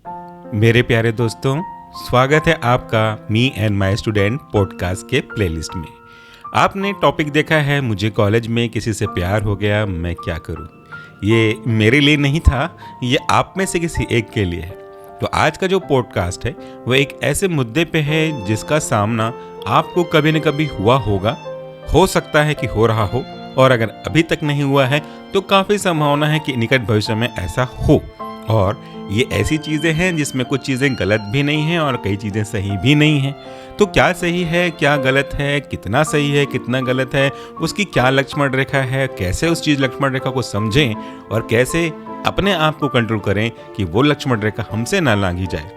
मेरे प्यारे दोस्तों, स्वागत है आपका me and my student podcast के प्लेलिस्ट में। आपने टॉपिक देखा है, मुझे कॉलेज में किसी से प्यार हो गया, मैं क्या करूं। ये मेरे लिए नहीं था, ये आप में से किसी एक के लिए है। तो आज का जो पॉडकास्ट है वो एक ऐसे मुद्दे पे है जिसका सामना आपको कभी न कभी हुआ होगा, हो सकता है कि हो रहा हो, और अगर अभी तक नहीं हुआ है तो काफ़ी संभावना है कि निकट भविष्य में ऐसा हो। और ये ऐसी चीज़ें हैं जिसमें कुछ चीज़ें गलत भी नहीं हैं और कई चीज़ें सही भी नहीं हैं। तो क्या सही है, क्या गलत है, कितना सही है, कितना गलत है, उसकी क्या लक्ष्मण रेखा है, कैसे उस चीज़ लक्ष्मण रेखा को समझें और कैसे अपने आप को कंट्रोल करें कि वो लक्ष्मण रेखा हमसे ना लांघी जाए।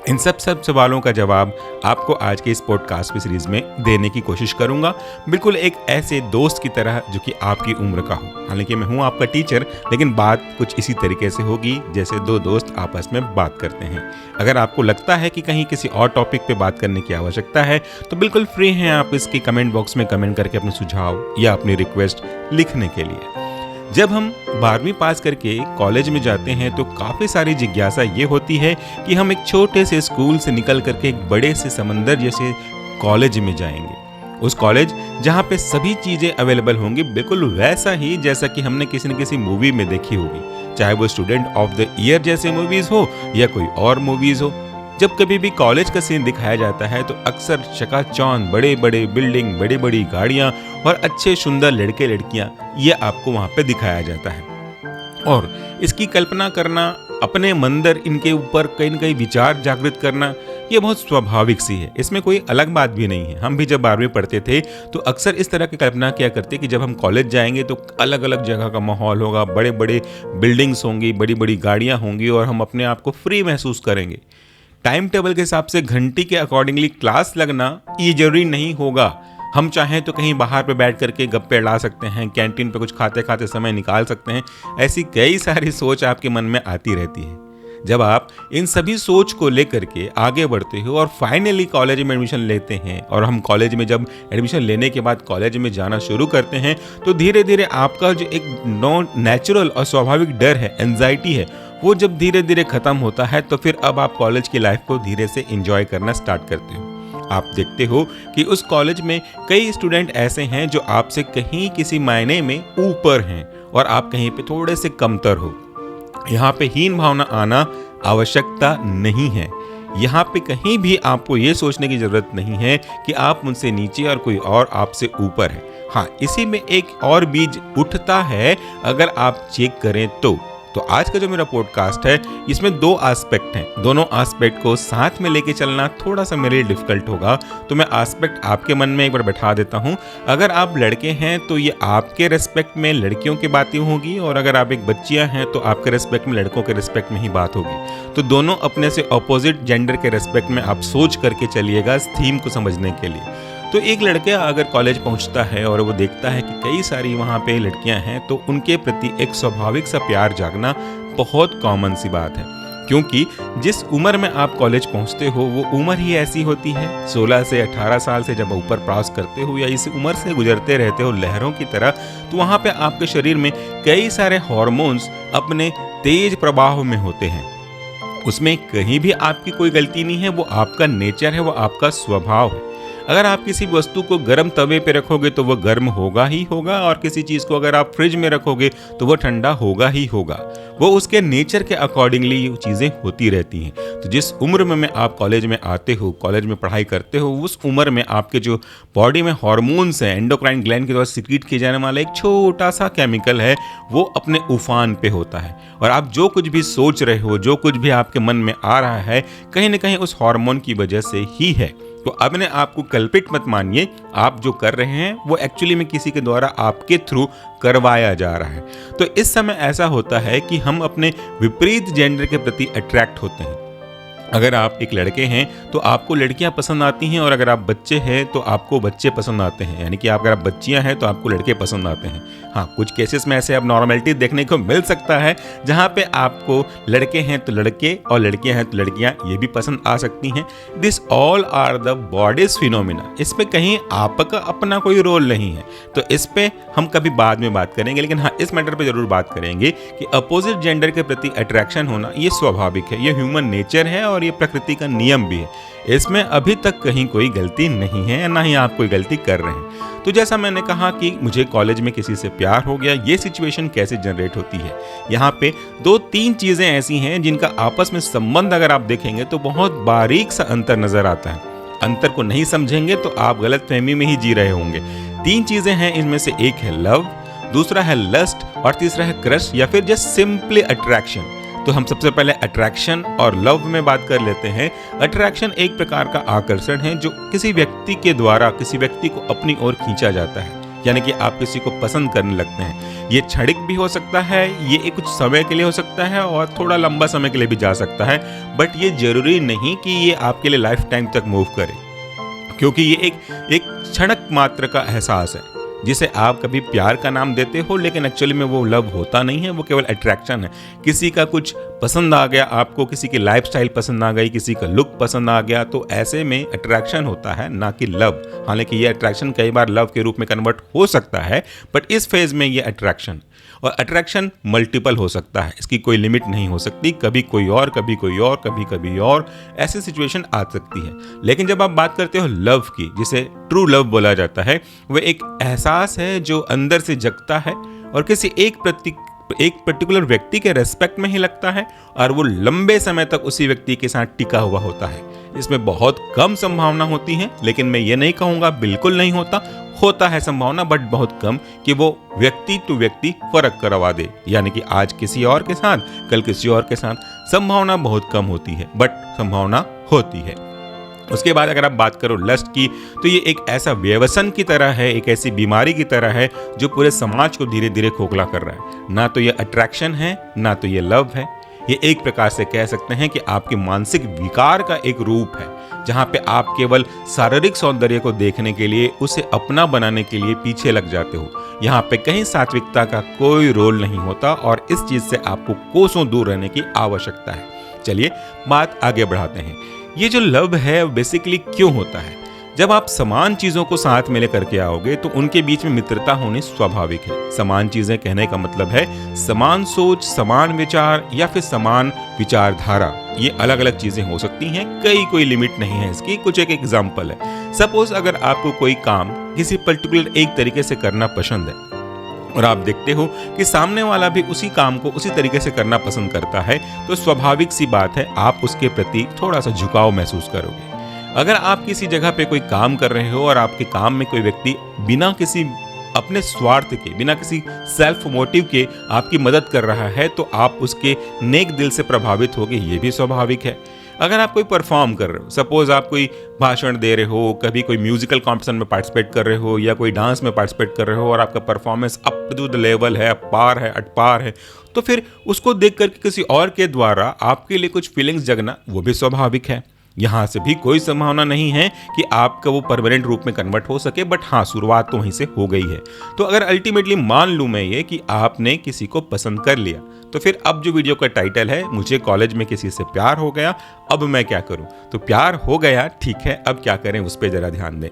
इन सब सवालों का जवाब आपको आज के इस पॉडकास्ट की सीरीज में देने की कोशिश करूंगा, बिल्कुल एक ऐसे दोस्त की तरह जो कि आपकी उम्र का हो। हालांकि मैं हूं आपका टीचर, लेकिन बात कुछ इसी तरीके से होगी जैसे दो दोस्त आपस में बात करते हैं। अगर आपको लगता है कि कहीं किसी और टॉपिक पे बात करने की आवश्यकता है तो बिल्कुल फ्री हैं आप इसके कमेंट बॉक्स में कमेंट करके अपने सुझाव या अपनी रिक्वेस्ट लिखने के लिए। जब हम 12वीं पास करके कॉलेज में जाते हैं तो काफ़ी सारी जिज्ञासा ये होती है कि हम एक छोटे से स्कूल से निकल करके एक बड़े से समंदर जैसे कॉलेज में जाएंगे। उस कॉलेज जहाँ पे सभी चीज़ें अवेलेबल होंगी, बिल्कुल वैसा ही जैसा कि हमने किसी न किसी मूवी में देखी होगी, चाहे वो स्टूडेंट ऑफ द ईयर जैसे मूवीज़ हो या कोई और मूवीज़ हो। जब कभी भी कॉलेज का सीन दिखाया जाता है तो अक्सर चकाचौंध बड़े बड़े बिल्डिंग, बड़ी बड़ी गाड़ियाँ और अच्छे सुंदर लड़के लड़कियाँ, ये आपको वहाँ पे दिखाया जाता है। और इसकी कल्पना करना, अपने मंदर इनके ऊपर कहीं न कहीं विचार जागृत करना, ये बहुत स्वाभाविक सी है, इसमें कोई अलग बात भी नहीं है। हम भी जब 12वीं पढ़ते थे तो अक्सर इस तरह की कल्पना किया करते कि जब हम कॉलेज जाएंगे तो अलग अलग जगह का माहौल होगा, बड़े बड़े बिल्डिंग्स होंगी, बड़ी बड़ी गाड़ियाँ होंगी और हम अपने आप को फ्री महसूस करेंगे। टाइम टेबल के हिसाब से घंटी के अकॉर्डिंगली क्लास लगना ये जरूरी नहीं होगा। हम चाहें तो कहीं बाहर पे बैठ करके गप्पे लड़ा सकते हैं, कैंटीन पे कुछ खाते खाते समय निकाल सकते हैं। ऐसी कई सारी सोच आपके मन में आती रहती है। जब आप इन सभी सोच को लेकर के आगे बढ़ते हो और फाइनली कॉलेज में एडमिशन लेते हैं, और हम कॉलेज में जब एडमिशन लेने के बाद कॉलेज में जाना शुरू करते हैं तो धीरे धीरे आपका जो एक नेचुरल और स्वाभाविक डर है, एंजाइटी है, वो जब धीरे धीरे खत्म होता है तो फिर अब आप कॉलेज की लाइफ को धीरे से एंजॉय करना स्टार्ट करते हो। आप देखते हो कि उस कॉलेज में कई स्टूडेंट ऐसे हैं जो आपसे कहीं किसी मायने में ऊपर हैं और आप कहीं पे थोड़े से कमतर हो। यहाँ पे हीन भावना आना आवश्यकता नहीं है। यहाँ पे कहीं भी आपको ये सोचने की जरूरत नहीं है कि आप मुझसे नीचे और कोई और आपसे ऊपर है। हाँ, इसी में एक और बीज उठता है अगर आप चेक करें तो आज का जो मेरा पॉडकास्ट है इसमें दो एस्पेक्ट हैं। दोनों एस्पेक्ट को साथ में लेके चलना थोड़ा सा मेरे लिए डिफिकल्ट होगा, तो मैं एस्पेक्ट आपके मन में एक बार बैठा देता हूँ। अगर आप लड़के हैं तो ये आपके रेस्पेक्ट में लड़कियों की बातें होगी, और अगर आप एक बच्चियाँ हैं तो आपके रेस्पेक्ट में लड़कों के रेस्पेक्ट में ही बात होगी। तो दोनों अपने से अपोजिट जेंडर के रेस्पेक्ट में आप सोच करके चलिएगा इस थीम को समझने के लिए। तो एक लड़का अगर कॉलेज पहुंचता है और वो देखता है कि कई सारी वहाँ पे लड़कियां हैं तो उनके प्रति एक स्वाभाविक सा प्यार जागना बहुत कॉमन सी बात है, क्योंकि जिस उम्र में आप कॉलेज पहुंचते हो वो उम्र ही ऐसी होती है। 16 से 18 साल से जब ऊपर क्रॉस करते हो या इस उम्र से गुजरते रहते हो लहरों की तरह, तो वहाँ पे आपके शरीर में कई सारे हार्मोन्स अपने तेज प्रवाह में होते हैं। उसमें कहीं भी आपकी कोई गलती नहीं है, वो आपका नेचर है, वो आपका स्वभाव है। अगर आप किसी वस्तु को गर्म तवे पे रखोगे तो वह गर्म होगा ही होगा, और किसी चीज़ को अगर आप फ्रिज में रखोगे तो वह ठंडा होगा ही होगा। वो उसके नेचर के अकॉर्डिंगली चीज़ें होती रहती हैं। तो जिस उम्र में आप कॉलेज में आते हो, कॉलेज में पढ़ाई करते हो, उस उम्र में आपके जो बॉडी में हार्मोन्स हैं, एंडोक्राइन ग्लैंड के द्वारा सिक्रीट किए जाने वाला एक छोटा सा केमिकल है, वो अपने उफान पे होता है। और आप जो कुछ भी सोच रहे हो, जो कुछ भी आपके मन में आ रहा है, कहीं ना कहीं उस हार्मोन की वजह से ही है। तो अपने आप को कल्पित मत मानिए, आप जो कर रहे हैं वो एक्चुअली में किसी के द्वारा आपके थ्रू करवाया जा रहा है। तो इस समय ऐसा होता है कि हम अपने विपरीत जेंडर के प्रति अट्रैक्ट होते हैं, अगर आप एक लड़के हैं तो आपको लड़कियां पसंद आती हैं, और अगर आप बच्चे हैं तो आपको बच्चे पसंद आते हैं, यानी कि अगर आप बच्चियां हैं तो आपको लड़के पसंद आते हैं। हाँ, कुछ केसेस में ऐसे अब नॉर्मेलिटी देखने को मिल सकता है जहाँ पे आपको लड़के हैं तो लड़के और लड़कियां हैं तो लड़कियां ये भी पसंद आ सकती हैं। This all are the bodies phenomena. इस पे कहीं आपका अपना कोई रोल नहीं है, तो इस पे हम कभी बाद में बात करेंगे। लेकिन हाँ, इस मैटर पे जरूर बात करेंगे कि अपोजिट जेंडर के प्रति अट्रैक्शन होना ये स्वाभाविक है, ये ह्यूमन नेचर है और ये प्रकृति का नियम भी है। इसमें अभी तक कहीं कोई गलती नहीं है, ना ही आप कोई गलती कर रहे हैं। तो जैसा मैंने कहा कि मुझे कॉलेज में किसी से प्यार हो गया, ये सिचुएशन कैसे जनरेट होती है। यहाँ पे 2-3 चीजें ऐसी हैं जिनका आपस में संबंध अगर आप देखेंगे तो बहुत बारीक सा अंतर नजर आता है। अंतर को नहीं समझेंगे तो आप गलतफहमी में ही जी रहे होंगे। 3 चीजें हैं, इनमें से एक है लव, दूसरा है लस्ट और तीसरा है क्रश या फिर जस्ट सिंपली अट्रैक्शन। तो हम सबसे पहले अट्रैक्शन और लव में बात कर लेते हैं। अट्रैक्शन एक प्रकार का आकर्षण है जो किसी व्यक्ति के द्वारा किसी व्यक्ति को अपनी ओर खींचा जाता है, यानी कि आप किसी को पसंद करने लगते हैं। ये क्षणिक भी हो सकता है, ये कुछ समय के लिए हो सकता है और थोड़ा लंबा समय के लिए भी जा सकता है, बट ये जरूरी नहीं कि ये आपके लिए लाइफ टाइम तक मूव करे, क्योंकि ये एक क्षणिक मात्र का एहसास है जिसे आप कभी प्यार का नाम देते हो, लेकिन एक्चुअली में वो लव होता नहीं है, वो केवल अट्रैक्शन है। किसी का कुछ पसंद आ गया आपको, किसी की लाइफस्टाइल पसंद आ गई, किसी का लुक पसंद आ गया, तो ऐसे में अट्रैक्शन होता है, ना कि लव। हालांकि ये अट्रैक्शन कई बार लव के रूप में कन्वर्ट हो सकता है, बट इस फेज में ये अट्रैक्शन, और अट्रैक्शन मल्टीपल हो सकता है, इसकी कोई लिमिट नहीं हो सकती। कभी कोई और, कभी कोई और, कभी कभी और, ऐसी सिचुएशन आ सकती है। लेकिन जब आप बात करते हो लव की, जिसे ट्रू लव बोला जाता है, वह एक एहसास है जो अंदर से जगता है और किसी एक पर्टिकुलर व्यक्ति के रेस्पेक्ट में ही लगता है, और वो लंबे समय तक उसी व्यक्ति के साथ टिका हुआ होता है। इसमें बहुत कम संभावना होती है, लेकिन मैं ये नहीं कहूँगा बिल्कुल नहीं होता है संभावना, बट बहुत कम कि वो व्यक्ति टू व्यक्ति फर्क करवा दे, यानी कि आज किसी और के साथ कल किसी और के साथ। संभावना बहुत कम होती है, बट संभावना होती है। उसके बाद अगर आप बात करो लस्ट की, तो ये एक ऐसा व्यसन की तरह है, एक ऐसी बीमारी की तरह है जो पूरे समाज को धीरे धीरे खोखला कर रहा है। ना तो ये अट्रैक्शन है, ना तो ये लव है। ये एक प्रकार से कह सकते हैं कि आपके मानसिक विकार का एक रूप है, जहाँ पे आप केवल शारीरिक सौंदर्य को देखने के लिए, उसे अपना बनाने के लिए पीछे लग जाते हो। यहाँ पे कहीं सात्विकता का कोई रोल नहीं होता, और इस चीज से आपको कोसों दूर रहने की आवश्यकता है। चलिए बात आगे बढ़ाते हैं। ये जो लव है बेसिकली क्यों होता है? जब आप समान चीजों को साथ में लेकर के आओगे तो उनके बीच में मित्रता होनी स्वाभाविक है। समान चीजें कहने का मतलब है समान सोच, समान विचार या फिर समान विचारधारा। ये अलग अलग चीजें हो सकती हैं, कोई लिमिट नहीं है इसकी। कुछ एक एग्जांपल है, सपोज अगर आपको कोई काम किसी पर्टिकुलर एक तरीके से करना पसंद है और आप देखते हो कि सामने वाला भी उसी काम को उसी तरीके से करना पसंद करता है, तो स्वाभाविक सी बात है आप उसके प्रति थोड़ा सा झुकाव महसूस करोगे। अगर आप किसी जगह पे कोई काम कर रहे हो और आपके काम में कोई व्यक्ति बिना किसी अपने स्वार्थ के, बिना किसी सेल्फ मोटिव के आपकी मदद कर रहा है, तो आप उसके नेक दिल से प्रभावित होगे, ये भी स्वाभाविक है। अगर आप कोई परफॉर्म कर रहे हो, सपोज आप कोई भाषण दे रहे हो, कभी कोई म्यूजिकल कॉम्पिटिशन में पार्टिसिपेट कर रहे हो या कोई डांस में पार्टिसिपेट कर रहे हो, और आपका performance up to the level है, अपार है, अटपार है, तो फिर उसको देख करके किसी और के द्वारा आपके लिए कुछ फीलिंग्स जगना वो भी स्वाभाविक है। यहाँ से भी कोई संभावना नहीं है कि आपका वो परमानेंट रूप में कन्वर्ट हो सके, बट हाँ, शुरुआत तो वहीं से हो गई है। तो अगर अल्टीमेटली मान लूँ मैं ये कि आपने किसी को पसंद कर लिया, तो फिर अब जो वीडियो का टाइटल है, मुझे कॉलेज में किसी से प्यार हो गया, अब मैं क्या करूँ? तो प्यार हो गया, ठीक है, अब क्या करें उस पर जरा ध्यान दें।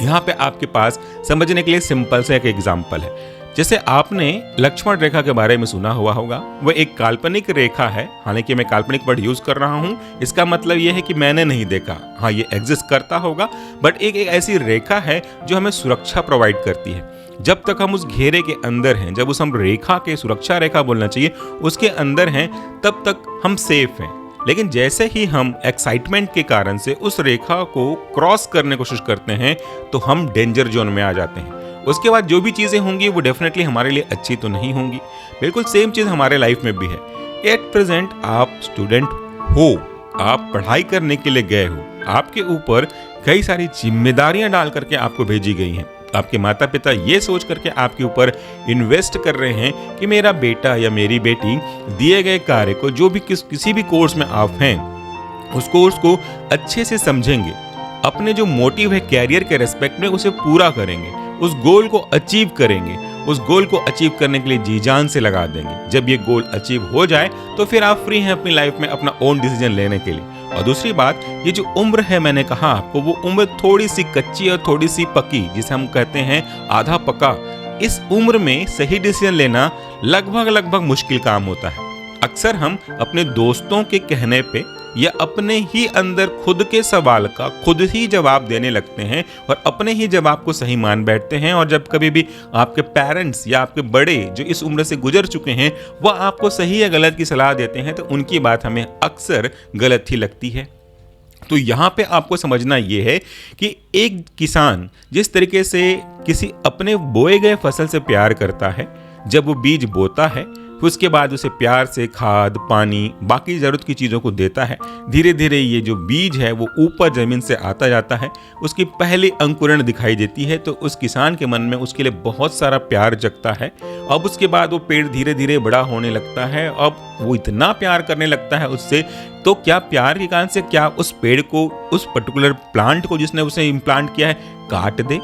यहाँ पे आपके पास समझने के लिए सिंपल से एक एग्जाम्पल है। जैसे आपने लक्ष्मण रेखा के बारे में सुना हुआ होगा, वह एक काल्पनिक रेखा है। हालांकि मैं काल्पनिक वर्ड यूज कर रहा हूँ, इसका मतलब यह है कि मैंने नहीं देखा, हाँ ये एग्जिस्ट करता होगा, बट एक ऐसी रेखा है जो हमें सुरक्षा प्रोवाइड करती है। जब तक हम उस घेरे के अंदर हैं, जब उस हम रेखा के, सुरक्षा रेखा बोलना चाहिए, उसके अंदर हैं, तब तक हम सेफ हैं। लेकिन जैसे ही हम एक्साइटमेंट के कारण से उस रेखा को क्रॉस करने की कोशिश करते हैं, तो हम डेंजर जोन में आ जाते हैं। उसके बाद जो भी चीज़ें होंगी वो डेफिनेटली हमारे लिए अच्छी तो नहीं होंगी। बिल्कुल सेम चीज़ हमारे लाइफ में भी है। एट प्रेजेंट आप स्टूडेंट हो, आप पढ़ाई करने के लिए गए हो, आपके ऊपर कई सारी जिम्मेदारियां डाल करके आपको भेजी गई हैं। आपके माता पिता ये सोच करके आपके ऊपर इन्वेस्ट कर रहे हैं कि मेरा बेटा या मेरी बेटी दिए गए कार्य को, जो भी किसी भी कोर्स में आप हैं, उसको अच्छे से समझेंगे, अपने जो मोटिव है कैरियर के रेस्पेक्ट में उसे पूरा करेंगे, उस गोल को अचीव करेंगे, उस गोल को अचीव करने के लिए जी जान से लगा देंगे। जब ये गोल अचीव हो जाए तो फिर आप फ्री हैं अपनी लाइफ में अपना ओन डिसीजन लेने के लिए। और दूसरी बात, ये जो उम्र है मैंने कहा आपको, वो उम्र थोड़ी सी कच्ची और थोड़ी सी पक्की, जिसे हम कहते हैं आधा पका। इस उम्र में सही डिसीजन लेना लगभग मुश्किल काम होता है। अक्सर हम अपने दोस्तों के कहने पे या अपने ही अंदर खुद के सवाल का खुद ही जवाब देने लगते हैं और अपने ही जवाब को सही मान बैठते हैं। और जब कभी भी आपके पेरेंट्स या आपके बड़े जो इस उम्र से गुजर चुके हैं वह आपको सही या गलत की सलाह देते हैं तो उनकी बात हमें अक्सर गलत ही लगती है। तो यहाँ पे आपको समझना ये है कि एक किसान जिस तरीके से किसी अपने बोए गए फसल से प्यार करता है, जब वो बीज बोता है फिर उसके बाद उसे प्यार से खाद, पानी, बाकी ज़रूरत की चीज़ों को देता है, धीरे धीरे ये जो बीज है वो ऊपर ज़मीन से आता जाता है, उसकी पहली अंकुरण दिखाई देती है तो उस किसान के मन में उसके लिए बहुत सारा प्यार जगता है। अब उसके बाद वो पेड़ धीरे धीरे बड़ा होने लगता है। अब वो इतना प्यार करने लगता है उससे, तो क्या प्यार के कारण से क्या उस पेड़ को, उस पर्टिकुलर प्लांट को जिसने उसे इम्प्लांट किया है, काट दे?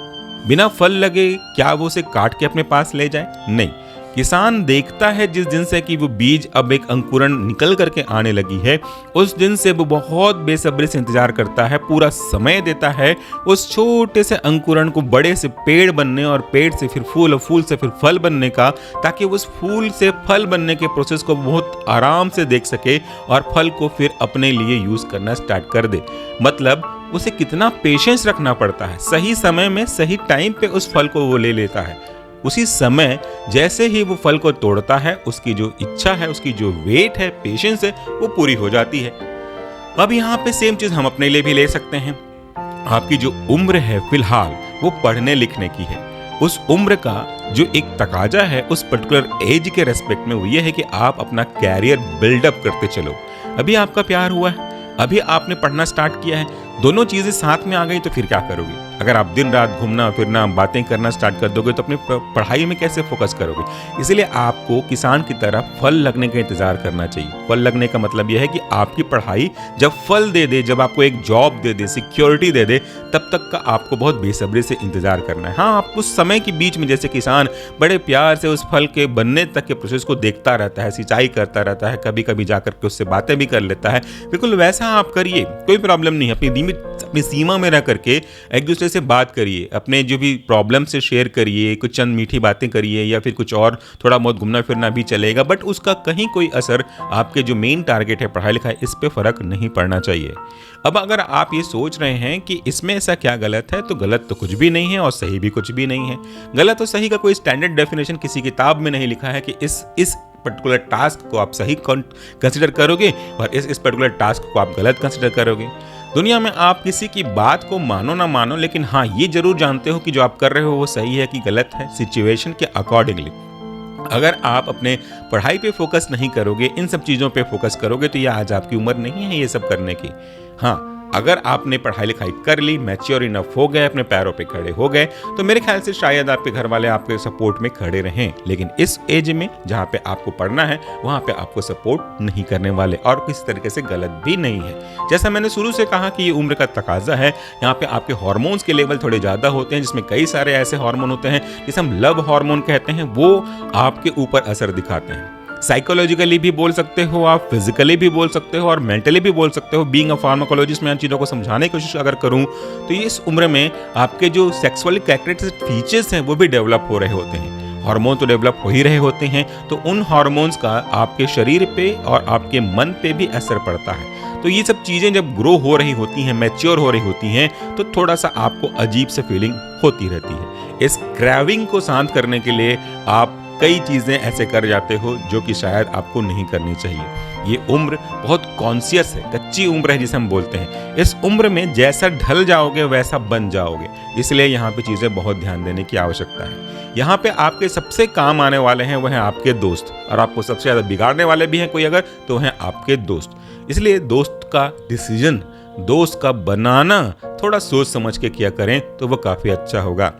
बिना फल लगे क्या वो उसे काट के अपने पास ले जाए? नहीं। किसान देखता है जिस दिन से कि वो बीज अब एक अंकुरण निकल करके आने लगी है, उस दिन से वो बहुत बेसब्री से इंतजार करता है, पूरा समय देता है उस छोटे से अंकुरण को बड़े से पेड़ बनने और पेड़ से फिर फूल और फूल से फिर फल बनने का, ताकि उस फूल से फल बनने के प्रोसेस को बहुत आराम से देख सके और फल को फिर अपने लिए यूज करना स्टार्ट कर दे। मतलब उसे कितना पेशेंस रखना पड़ता है, सही समय में सही टाइम पे उस फल को वो ले लेता है। उसी समय जैसे ही वो फल को तोड़ता है, उसकी जो इच्छा है, उसकी जो वेट है, पेशेंस है, वो पूरी हो जाती है। अब यहाँ पे सेम चीज हम अपने लिए भी ले सकते हैं। आपकी जो उम्र है फिलहाल वो पढ़ने लिखने की है। उस उम्र का जो एक तकाजा है उस पर्टिकुलर एज के रेस्पेक्ट में वो ये है कि आप अपना कैरियर बिल्डअप करते चलो। अभी आपका प्यार हुआ है, अभी आपने पढ़ना स्टार्ट किया है, दोनों चीजें साथ में आ गई तो फिर क्या करोगे? अगर आप दिन रात घूमना फिरना बातें करना स्टार्ट कर दोगे तो अपनी पढ़ाई में कैसे फोकस करोगे? इसलिए आपको किसान की तरह फल लगने का इंतजार करना चाहिए। फल लगने का मतलब यह है कि आपकी पढ़ाई जब फल दे दे, जब आपको एक जॉब दे दे, सिक्योरिटी दे दे, तब तक का आपको बहुत बेसब्री से इंतजार करना है। हाँ, आप उस समय के बीच में जैसे किसान बड़े प्यार से उस फल के बनने तक के प्रोसेस को देखता रहता है, सिंचाई करता रहता है, कभी कभी जाकर के उससे बातें भी कर लेता है, बिल्कुल वैसा आप करिए, कोई प्रॉब्लम नहीं है। अपनी सीमा में रह करके एक दूसरे से बात करिए, अपने जो भी प्रॉब्लम से शेयर करिए, कुछ चंद मीठी बातें करिए या फिर कुछ और थोड़ा बहुत घूमना फिरना भी चलेगा, बट उसका कहीं कोई असर आपके जो मेन टारगेट है पढ़ाई लिखाई, इस पे फर्क नहीं पड़ना चाहिए। अब अगर आप ये सोच रहे हैं कि इसमें ऐसा क्या गलत है, तो गलत तो कुछ भी नहीं है और सही भी कुछ भी नहीं है। गलत और सही का कोई स्टैंडर्ड डेफिनेशन किसी किताब में नहीं लिखा है कि इस पर्टिकुलर टास्क को आप सही कंसिडर करोगे और इस पर्टिकुलर टास्क को आप गलत कंसिडर करोगे। दुनिया में आप किसी की बात को मानो ना मानो, लेकिन हाँ ये जरूर जानते हो कि जो आप कर रहे हो वो सही है कि गलत है, सिचुएशन के अकॉर्डिंगली। अगर आप अपने पढ़ाई पे फोकस नहीं करोगे, इन सब चीज़ों पे फोकस करोगे, तो ये आज आपकी उम्र नहीं है ये सब करने की। हाँ, अगर आपने पढ़ाई लिखाई कर ली, मैच्योर इनफ हो गए, अपने पैरों पे खड़े हो गए, तो मेरे ख्याल से शायद आपके घर वाले आपके सपोर्ट में खड़े रहें। लेकिन इस एज में जहाँ पे आपको पढ़ना है वहाँ पे आपको सपोर्ट नहीं करने वाले, और किसी तरीके से गलत भी नहीं है। जैसा मैंने शुरू से कहा कि ये उम्र का तकाजा है, यहाँ पे आपके हार्मोन्स के लेवल थोड़े ज़्यादा होते हैं, जिसमें कई सारे ऐसे हार्मोन होते हैं जिसे हम लव हार्मोन कहते हैं, वो आपके ऊपर असर दिखाते हैं। साइकोलॉजिकली भी बोल सकते हो आप, फिजिकली भी बोल सकते हो और मेंटली भी बोल सकते हो। बीइंग अ फार्माकोलॉजिस्ट, मैं इन चीज़ों को समझाने की कोशिश अगर करूं तो ये इस उम्र में आपके जो सेक्सुअल कैरेक्टरिस्टिक फीचर्स हैं वो भी डेवलप हो रहे होते हैं। हार्मोन तो डेवलप हो ही रहे होते हैं, तो उन हार्मोन्स का आपके शरीर पे और आपके मन पे भी असर पड़ता है। तो ये सब चीज़ें जब ग्रो हो रही होती हैं, मैच्योर हो रही होती हैं, तो थोड़ा सा आपको अजीब से फीलिंग होती रहती है। इस क्रेविंग को शांत करने के लिए आप कई चीज़ें ऐसे कर जाते हो जो कि शायद आपको नहीं करनी चाहिए। ये उम्र बहुत कॉन्शियस है, कच्ची उम्र है जिसे हम बोलते हैं। इस उम्र में जैसा ढल जाओगे वैसा बन जाओगे, इसलिए यहाँ पे चीज़ें बहुत ध्यान देने की आवश्यकता है। यहाँ पे आपके सबसे काम आने वाले हैं वह हैं आपके दोस्त, और आपको सबसे ज़्यादा बिगाड़ने वाले भी हैं कोई अगर, तो हैं आपके दोस्त। इसलिए दोस्त का डिसीजन, दोस्त का बनाना थोड़ा सोच समझ के किया करें तो वो काफ़ी अच्छा होगा।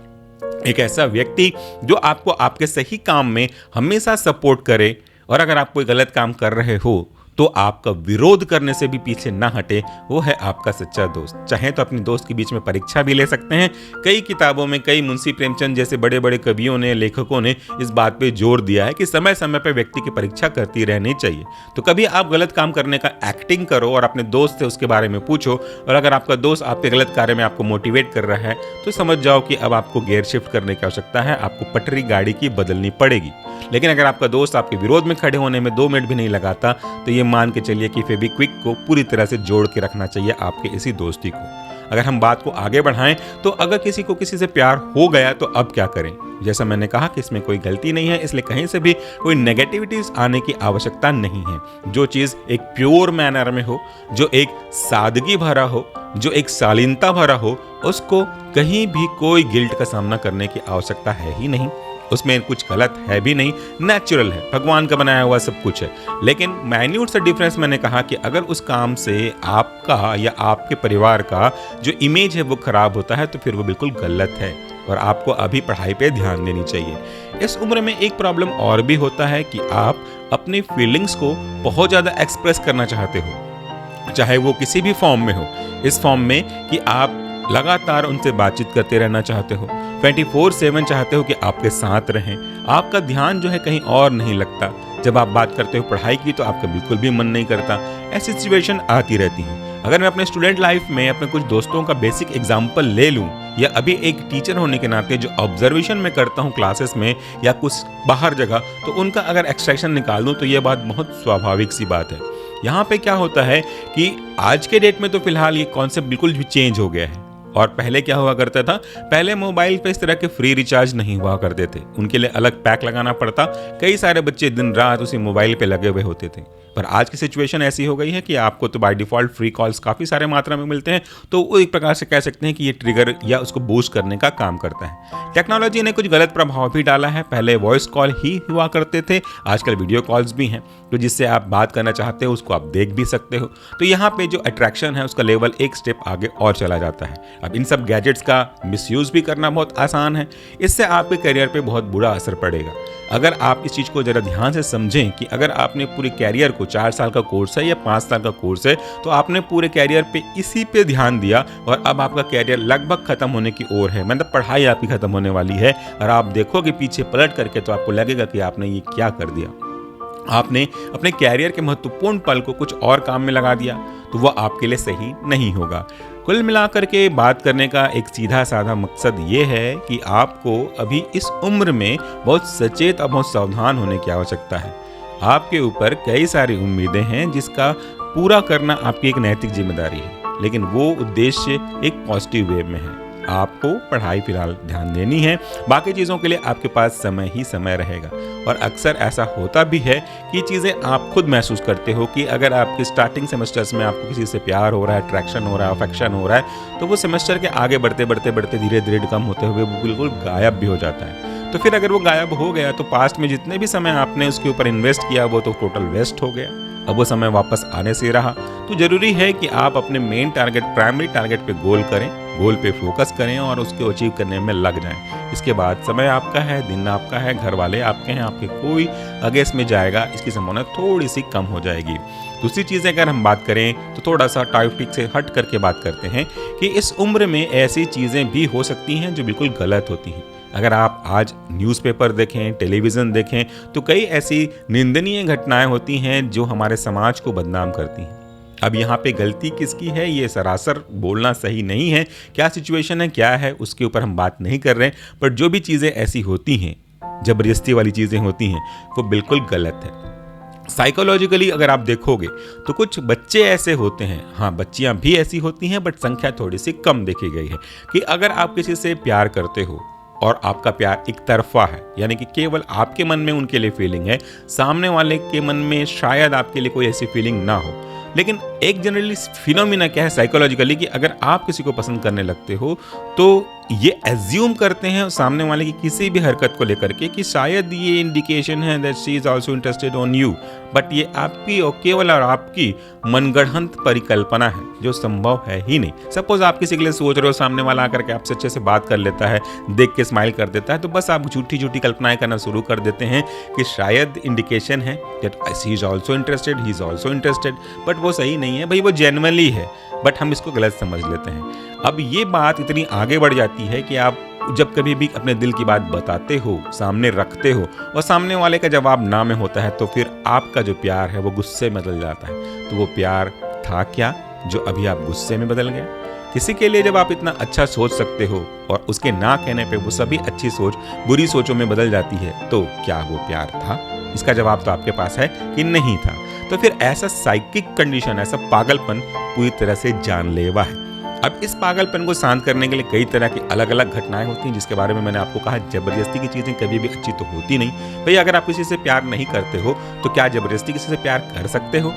एक ऐसा व्यक्ति जो आपको आपके सही काम में हमेशा सपोर्ट करे, और अगर आप कोई गलत काम कर रहे हो तो आपका विरोध करने से भी पीछे ना हटे, वो है आपका सच्चा दोस्त। चाहे तो अपने दोस्त के बीच में परीक्षा भी ले सकते हैं। कई किताबों में, कई मुंशी प्रेमचंद जैसे बड़े बड़े कवियों ने, लेखकों ने इस बात पे जोर दिया है कि समय समय पर व्यक्ति की परीक्षा करती रहनी चाहिए। तो कभी आप गलत काम करने का एक्टिंग करो और अपने दोस्त से उसके बारे में पूछो, और अगर आपका दोस्त आपके गलत कार्य में आपको मोटिवेट कर रहा है तो समझ जाओ कि अब आपको गियर शिफ्ट करने की आवश्यकता है, आपको पटरी गाड़ी की बदलनी पड़ेगी। लेकिन अगर आपका दोस्त आपके विरोध में खड़े होने में 2 मिनट भी नहीं लगाता, तो ये मान के चलिए कि फेविक्विक को पूरी तरह से जोड़ के रखना चाहिए आपके इसी दोस्ती को। अगर हम बात को आगे बढ़ाएं तो अगर किसी को किसी से प्यार हो गया तो अब क्या करें? जैसा मैंने कहा कि इसमें कोई गलती नहीं है, इसलिए कहीं से भी कोई नेगेटिविटीज आने की आवश्यकता नहीं है। जो चीज़ एक प्योर मैनर में हो, जो एक सादगी भरा हो, जो एक शालीनता भरा हो, उसको कहीं भी कोई गिल्ट का सामना करने की आवश्यकता है ही नहीं। उसमें कुछ गलत है भी नहीं, नेचुरल है, भगवान का बनाया हुआ सब कुछ है। लेकिन माइन्यूट सा डिफरेंस मैंने कहा कि अगर उस काम से आपका या आपके परिवार का जो इमेज है वो खराब होता है तो फिर वो बिल्कुल गलत है और आपको अभी पढ़ाई पे ध्यान देनी चाहिए। इस उम्र में एक प्रॉब्लम और भी होता है कि आप अपनी फीलिंग्स को बहुत ज़्यादा एक्सप्रेस करना चाहते हो, चाहे वो किसी भी फॉर्म में हो। इस फॉर्म में कि आप लगातार उनसे बातचीत करते रहना चाहते हो, 24/7 चाहते हो कि आपके साथ रहें, आपका ध्यान जो है कहीं और नहीं लगता। जब आप बात करते हो पढ़ाई की तो आपका बिल्कुल भी मन नहीं करता। ऐसी सिचुएशन आती रहती है। अगर मैं अपने स्टूडेंट लाइफ में अपने कुछ दोस्तों का बेसिक एग्जाम्पल ले लूँ, या अभी एक टीचर होने के नाते जो ऑब्जर्वेशन में करता हूँ क्लासेस में या कुछ बाहर जगह, तो उनका अगर एक्सट्रैक्शन निकाल दूँ तो ये बात बहुत स्वाभाविक सी बात है। यहाँ पे क्या होता है कि आज के डेट में तो फिलहाल ये कॉन्सेप्ट बिल्कुल भी चेंज हो गया है। और पहले क्या हुआ करता था, पहले मोबाइल पे इस तरह के फ्री रिचार्ज नहीं हुआ करते थे, उनके लिए अलग पैक लगाना पड़ता। कई सारे बच्चे दिन रात उसी मोबाइल पे लगे हुए होते थे। पर आज की सिचुएशन ऐसी हो गई है कि आपको तो बाय डिफॉल्ट फ्री कॉल्स काफ़ी सारे मात्रा में मिलते हैं, तो वो एक प्रकार से कह सकते हैं कि ये ट्रिगर या उसको बूस्ट करने का काम करता है। टेक्नोलॉजी ने कुछ गलत प्रभाव भी डाला है। पहले वॉइस कॉल ही हुआ करते थे, आजकल वीडियो कॉल्स भी हैं, तो जिससे आप बात करना चाहते हो उसको आप देख भी सकते हो। तो यहाँ पे जो अट्रैक्शन है उसका लेवल एक स्टेप आगे और चला जाता है। अब इन सब गैजेट्स का मिसयूज भी करना बहुत आसान है, इससे आपके करियर पे बहुत बुरा असर पड़ेगा। अगर आप इस चीज़ को ज़रा ध्यान से समझें कि अगर आपने पूरे कैरियर को 4 साल का कोर्स है या 5 साल का कोर्स है, तो आपने पूरे कैरियर पे इसी पे ध्यान दिया और अब आपका कैरियर लगभग खत्म होने की ओर है, मतलब पढ़ाई आपकी खत्म होने वाली है, और आप देखोगे पीछे पलट करके तो आपको लगेगा कि आपने ये क्या कर दिया। आपने अपने कैरियर के महत्वपूर्ण पल को कुछ और काम में लगा दिया, तो वह आपके लिए सही नहीं होगा। कुल मिलाकर के बात करने का एक सीधा साधा मकसद ये है कि आपको अभी इस उम्र में बहुत सचेत और बहुत सावधान होने की आवश्यकता है। आपके ऊपर कई सारी उम्मीदें हैं जिसका पूरा करना आपकी एक नैतिक जिम्मेदारी है, लेकिन वो उद्देश्य एक पॉजिटिव वे में है। आपको पढ़ाई फिलहाल ध्यान देनी है, बाकी चीज़ों के लिए आपके पास समय ही समय रहेगा। और अक्सर ऐसा होता भी है कि चीज़ें आप खुद महसूस करते हो कि अगर आपके स्टार्टिंग सेमेस्टर्स में आपको किसी से प्यार हो रहा है, अट्रैक्शन हो रहा है, अफेक्शन हो रहा है, तो वो सेमेस्टर के आगे बढ़ते बढ़ते बढ़ते धीरे धीरे कम होते हुए वो बिल्कुल गायब भी हो जाता है। तो फिर अगर वो गायब हो गया तो पास्ट में जितने भी समय आपने उसके ऊपर इन्वेस्ट किया वो तो टोटल वेस्ट हो गया। अब वो समय वापस आने से रहा। तो जरूरी है कि आप अपने मेन टारगेट, प्राइमरी टारगेट पे गोल करें, गोल पे फोकस करें और उसको अचीव करने में लग जाएं। इसके बाद समय आपका है, दिन आपका है, घर वाले आपके हैं, आपके कोई अगेंस्ट में जाएगा इसकी संभावना थोड़ी सी कम हो जाएगी। दूसरी चीज़ अगर हम बात करें तो थोड़ा सा टॉपिक से हट करके बात करते हैं कि इस उम्र में ऐसी चीज़ें भी हो सकती हैं जो बिल्कुल गलत होती हैं। अगर आप आज न्यूज़पेपर देखें, टेलीविज़न देखें, तो कई ऐसी निंदनीय घटनाएं होती हैं जो हमारे समाज को बदनाम करती हैं। अब यहाँ पे गलती किसकी है ये सरासर बोलना सही नहीं है, क्या सिचुएशन है क्या है उसके ऊपर हम बात नहीं कर रहे हैं, पर जो भी चीज़ें ऐसी होती हैं, ज़बरदस्ती वाली चीज़ें होती हैं, वो बिल्कुल गलत है। साइकोलॉजिकली अगर आप देखोगे तो कुछ बच्चे ऐसे होते हैं, हाँ बच्चियाँ भी ऐसी होती हैं, बट संख्या थोड़ी सी कम देखी गई है, कि अगर आप किसी से प्यार करते हो और आपका प्यार एक तरफा है, यानी कि केवल आपके मन में उनके लिए फीलिंग है, सामने वाले के मन में शायद आपके लिए कोई ऐसी फीलिंग ना हो, लेकिन एक जनरली फिनोमिना क्या है साइकोलॉजिकली कि अगर आप किसी को पसंद करने लगते हो तो ये एज्यूम करते हैं सामने वाले की किसी भी हरकत को लेकर के कि शायद ये इंडिकेशन है that she is also interested on you. But ये आपकी और केवल और आपकी मनगढ़ंत परिकल्पना है जो संभव है ही नहीं। सपोज आप किसी के लिए सोच रहे हो, सामने वाला आकर के आपसे अच्छे से बात कर लेता है, देख के स्माइल कर देता है, तो बस आप झूठी झूठी कल्पनाएं करना शुरू कर देते हैं कि शायद इंडिकेशन है that he is also interested, he is also interested. But वो सही नहीं है भाई, वो जेन्युइनली है, बट हम इसको गलत समझ लेते हैं। अब ये बात इतनी आगे बढ़ जाती है कि आप जब कभी भी अपने दिल की बात बताते हो, सामने रखते हो और सामने वाले का जवाब ना में होता है, तो फिर आपका जो प्यार है वो गुस्से में बदल जाता है। तो वो प्यार था क्या जो अभी आप गुस्से में बदल गया? किसी के लिए जब आप इतना अच्छा सोच सकते हो और उसके ना कहने पे वो सभी अच्छी सोच बुरी सोचों में बदल जाती है, तो क्या वो प्यार था? इसका जवाब तो आपके पास है कि नहीं था। तो फिर ऐसा साइकिक कंडीशन, ऐसा पागलपन पूरी तरह से जानलेवा है। अब इस पागलपन को शांत करने के लिए कई तरह की अलग अलग घटनाएं होती हैं, जिसके बारे में मैंने आपको कहा जबरदस्ती की चीज़ें कभी भी अच्छी तो होती नहीं। भाई अगर आप किसी से प्यार नहीं करते हो तो क्या जबरदस्ती किसी से प्यार कर सकते हो?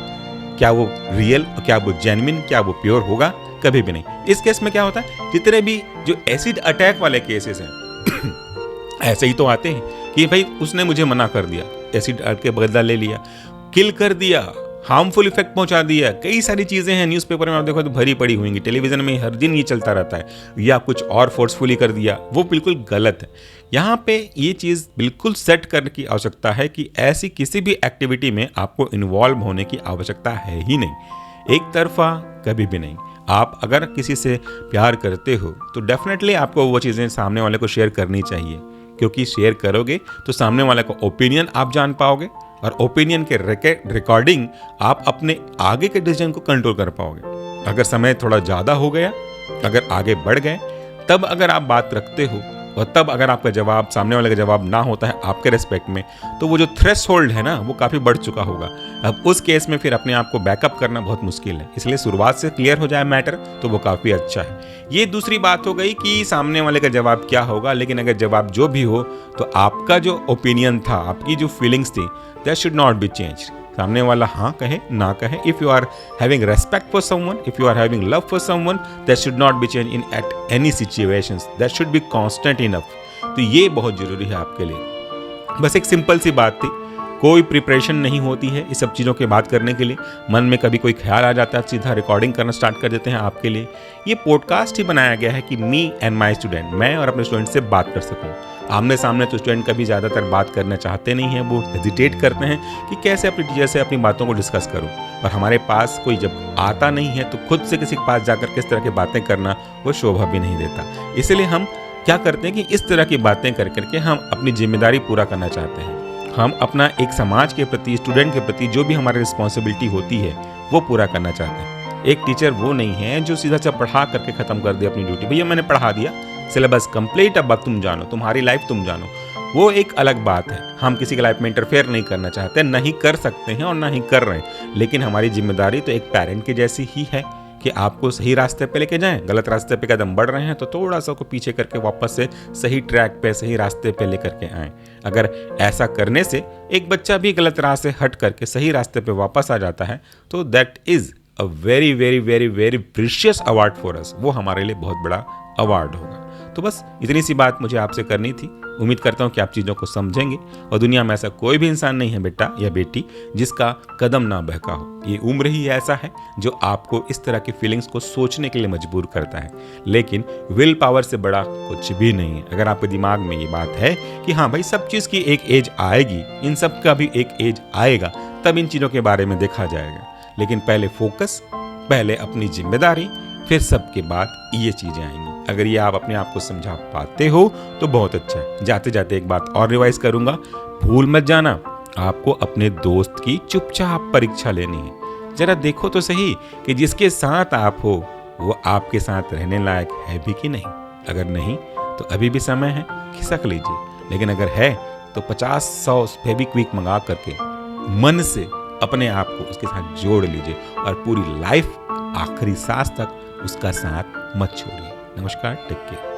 क्या वो रियल, क्या वो जेन्युइन, क्या वो प्योर होगा? कभी भी नहीं। इस केस में क्या होता है, जितने भी जो एसिड अटैक वाले केसेस हैं ऐसे ही तो आते हैं कि भाई उसने मुझे मना कर दिया, एसिड के बदला ले लिया, किल कर दिया, हार्मफुल इफेक्ट पहुंचा दिया। कई सारी चीज़ें हैं, न्यूज़पेपर में आप देखो तो भरी पड़ी हुई, टेलीविजन में हर दिन ये चलता रहता है। या कुछ और फोर्सफुली कर दिया, वो बिल्कुल गलत है। यहाँ पे ये चीज़ बिल्कुल सेट करने की आवश्यकता है कि ऐसी किसी भी एक्टिविटी में आपको इन्वॉल्व होने की आवश्यकता है ही नहीं, एक तरफा कभी भी नहीं। आप अगर किसी से प्यार करते हो तो डेफिनेटली आपको वो चीज़ें सामने वाले को शेयर करनी चाहिए, क्योंकि शेयर करोगे तो सामने वाले का ओपिनियन आप जान पाओगे और ओपिनियन के रिकॉर्डिंग आप अपने आगे के डिसीजन को कंट्रोल कर पाओगे। अगर समय थोड़ा ज़्यादा हो गया, अगर आगे बढ़ गए, तब अगर आप बात रखते हो और तब अगर आपका जवाब, सामने वाले का जवाब ना होता है आपके रेस्पेक्ट में, तो वो जो थ्रेशोल्ड है ना वो काफ़ी बढ़ चुका होगा। अब उस केस में फिर अपने आप को बैकअप करना बहुत मुश्किल है। इसलिए शुरुआत से क्लियर हो जाए मैटर तो वो काफ़ी अच्छा है। ये दूसरी बात हो गई कि सामने वाले का जवाब क्या होगा, लेकिन अगर जवाब जो भी हो तो आपका जो ओपिनियन था, आपकी जो फीलिंग्स थी, that should not be change. सामने वाला हाँ कहे ना कहे, if you are having respect for someone, if you are having love for someone, that should not be change in at any situations, that should be constant enough. तो ये बहुत जरूरी है आपके लिए। बस एक सिंपल सी बात थी, कोई प्रिपरेशन नहीं होती है इस सब चीज़ों की बात करने के लिए। मन में कभी कोई ख्याल आ जाता है, सीधा रिकॉर्डिंग करना स्टार्ट कर देते हैं आपके लिए। ये पॉडकास्ट ही बनाया गया है कि मी एंड माई स्टूडेंट, मैं और अपने स्टूडेंट से बात कर सकूं। आमने सामने तो स्टूडेंट कभी ज़्यादातर बात करना चाहते नहीं हैं, वो हेजिटेट करते हैं कि कैसे अपनी टीचर से अपनी बातों को डिस्कस करूं। और हमारे पास कोई जब आता नहीं है तो खुद से किसी के पास जाकर किस तरह की बातें करना वो शोभा भी नहीं देता। इसलिए हम क्या करते हैं कि इस तरह की बातें कर करके हम अपनी जिम्मेदारी पूरा करना चाहते हैं। हम अपना एक समाज के प्रति, स्टूडेंट के प्रति जो भी हमारी रिस्पॉन्सिबिलिटी होती है वो पूरा करना चाहते हैं। एक टीचर वो नहीं है जो सीधा सा पढ़ा करके ख़त्म कर दे अपनी ड्यूटी, भैया मैंने पढ़ा दिया, सिलेबस कंप्लीट, अब तुम जानो, तुम्हारी लाइफ तुम जानो। वो एक अलग बात है। हम किसी की लाइफ में इंटरफेयर नहीं करना चाहते, नहीं कर सकते हैं और ना ही कर रहे हैं। लेकिन हमारी जिम्मेदारी तो एक पेरेंट की जैसी ही है कि आपको सही रास्ते पे लेके जाएं। गलत रास्ते पे कदम बढ़ रहे हैं तो थोड़ा सा को पीछे करके वापस से सही ट्रैक पे, सही रास्ते पे लेकर के आएं। अगर ऐसा करने से एक बच्चा भी गलत राह से हट करके सही रास्ते पे वापस आ जाता है तो that is a very very very very precious award for us. वो हमारे लिए बहुत बड़ा अवार्ड होगा। तो बस इतनी सी बात मुझे आपसे करनी थी। उम्मीद करता हूँ कि आप चीज़ों को समझेंगे। और दुनिया में ऐसा कोई भी इंसान नहीं है बेटा या बेटी जिसका कदम ना बहका हो। ये उम्र ही ऐसा है जो आपको इस तरह की फीलिंग्स को सोचने के लिए मजबूर करता है। लेकिन विल पावर से बड़ा कुछ भी नहीं है। अगर आपके दिमाग में ये बात है कि हाँ भाई सब चीज़ की एक एज आएगी, इन सब का भी एक एज आएगा, तब इन चीज़ों के बारे में देखा जाएगा। लेकिन पहले फोकस, पहले अपनी जिम्मेदारी, फिर सबके बाद ये चीज़ें आएंगी। अगर ये आप अपने आप को समझा पाते हो तो बहुत अच्छा है। जाते जाते एक बात और रिवाइज करूंगा, भूल मत जाना, आपको अपने दोस्त की चुपचाप परीक्षा लेनी है। जरा देखो तो सही कि जिसके साथ आप हो वो आपके साथ रहने लायक है भी कि नहीं। अगर नहीं तो अभी भी समय है, खिसक लीजिए। लेकिन अगर है तो 50-100 फेविक्विक मंगा करके मन से अपने आप को उसके साथ जोड़ लीजिए और पूरी लाइफ आखिरी सांस तक उसका साथ मत छोड़िए। नमस्कार, टेक केयर।